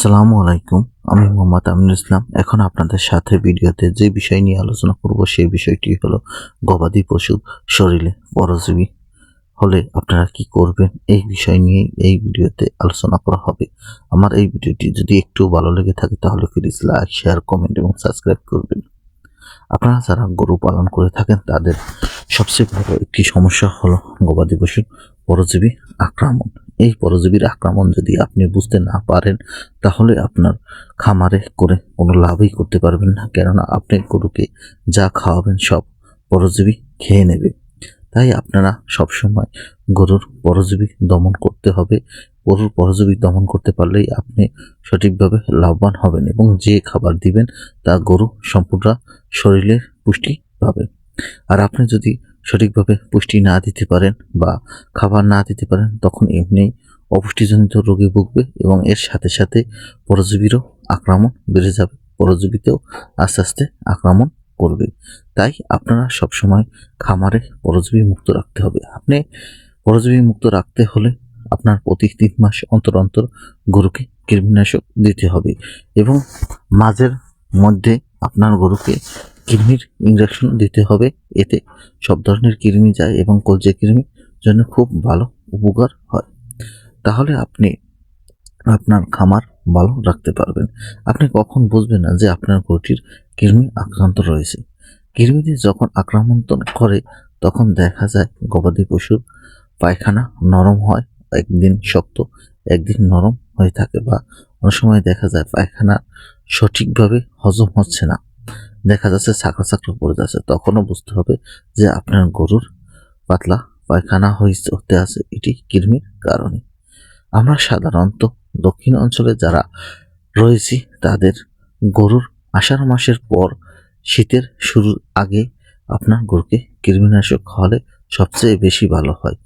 আসসালামু আলাইকুম। আমি মোহাম্মদ আমিনুল ইসলাম। এখন আপনাদের সাথে ভিডিওতে যে বিষয় নিয়ে আলোচনা করব সেই বিষয়টি হলো গবাদি পশুর শরীরে পরজীবী হলে আপনারা কি করবেন, এই বিষয় নিয়ে এই ভিডিওতে আলোচনা করা হবে। আমার এই ভিডিওটি যদি একটু ভালো লেগে থাকে তাহলে প্লিজ লাইক, শেয়ার, কমেন্ট এবং সাবস্ক্রাইব করবেন। আপনারা যারা গরু পালন করে থাকেন তাদের সবচেয়ে বড় একটি সমস্যা হলো গবাদি পশুর পরজীবী আক্রমণ। এই পরজীবীর আক্রমণ যদি আপনি বুঝতে না পারেন তাহলে আপনার খামারে করে কোনো লাভই করতে পারবেন না, কেননা আপনি গরুকে যা খাওয়াবেন সব পরজীবী খেয়ে নেবে। তাই আপনারা সবসময় গরুর পরজীবী দমন করতে হবে। গরুর পরজীবী দমন করতে পারলেই আপনি সঠিকভাবে লাভবান হবেন এবং যে খাবার দিবেন তা গরু সম্পূর্ণ শরীরের পুষ্টি পাবে। আর আপনি যদি সঠিকভাবে পুষ্টি না দিতে পারেন বা খাবার না দিতে পারেন তখন এমনি অপুষ্টিজনিত রোগে ভুগবে এবং এর সাথে সাথে পরজীবীরও আক্রমণ বেড়ে যাবে। পরজীবীতেও আস্তে আস্তে আক্রমণ করবে। তাই আপনারা সবসময় খামারে পরজীবী মুক্ত রাখতে হবে। আপনি পরজীবী মুক্ত রাখতে হলে আপনার প্রতি 3 মাস অন্তর অন্তর গরুকে কৃমিনাশক দিতে হবে এবং মাঝের মধ্যে আপনার গরুকে কৃমির ইনজেকশন দিতে হবে। এতে সব ধরনের কৃমি যায় এবং কলজে কৃমির জন্য খুব ভালো উপকার হয়। তাহলে আপনি আপনার খামার ভালো রাখতে পারবেন। আপনি কখন বুঝবেন না যে আপনার গরুটির কৃমি আক্রান্ত রয়েছে? কৃমিতে যখন আক্রমণ করে তখন দেখা যায় গবাদি পশুর পায়খানা নরম হয়, একদিন শক্ত একদিন নরম হয়ে থাকে, বা অনেক সময় দেখা যায় পায়খানা সঠিকভাবে হজম হচ্ছে না, দেখা যাচ্ছে ছাঁকড়া ছাঁকড়া পড়ে যাচ্ছে। তখনও বুঝতে হবে যে আপনার গরুর পাতলা পায়খানা হতে আছে, এটি কৃমির কারণে। আমরা সাধারণত দক্ষিণ অঞ্চলে যারা রয়েছি তাদের গরুর আষাঢ় মাসের পর শীতের শুরুর আগে আপনার গরুকে কৃমিনাশক খাওয়ালে সবচেয়ে বেশি ভালো হয়।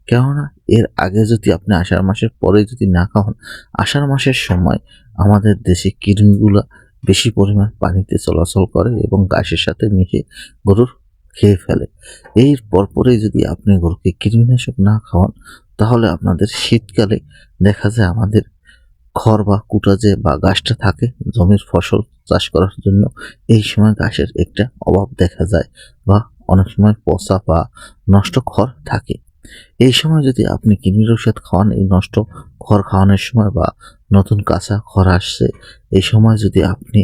কেননা এর আগে যদি আপনি আষাঢ় মাসের পরে যদি না খাওয়ান, আষাঢ় মাসের সময় আমাদের দেশে কৃমিগুলো বেশি পরিমাণ পানিতে চলাচল করে এবং ঘাসের সাথে মিশে গরুর খেয়ে ফেলে। এর পরপরেই যদি আপনি গরুকে কৃমিনাশক না খাওয়ান তাহলে আপনাদের শীতকালে দেখা যায় আমাদের খড় বা কুটা যে বা ঘাসটা থাকে জমির ফসল চাষ করার জন্য, এই সময় ঘাসের একটা অভাব দেখা যায় বা অনেক সময় পচা বা নষ্ট খড় থাকে। এই সময় যদি আপনি কৃমির ঔষধ খাওয়ান, এই নষ্ট খড় খাওয়ানোর সময় বা নতুন কাঁচা খড় আসছে এই সময় যদি আপনি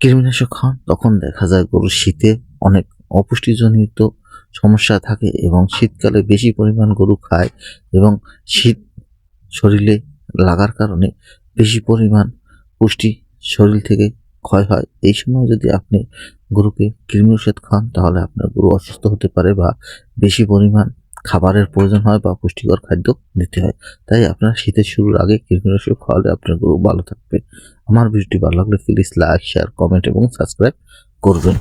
কৃমিনাশক খাওয়ান তখন দেখা যায় গরুর শীতে অনেক অপুষ্টিজনিত সমস্যা থাকে এবং শীতকালে বেশি পরিমাণ গরু খায় এবং শীত শরীরে লাগার কারণে বেশি পরিমাণ পুষ্টি শরীর থেকে ক্ষয় হয়। এই সময় যদি আপনি গরুকে কৃমি ওষুধ খান তাহলে আপনার গরু অসুস্থ হতে পারে বা বেশি পরিমাণ খাবারের প্রয়োজন হয় বা পুষ্টিকর খাদ্য দিতে হয়। তাই আপনার শীতের শুরুর আগে কৃমি ওষুধ খাওয়ালে আপনার গরু ভালো থাকবে। আমার ভিডিওটি ভালো লাগলে প্লিজ লাইক, শেয়ার, কমেন্ট এবং সাবস্ক্রাইব করবেন।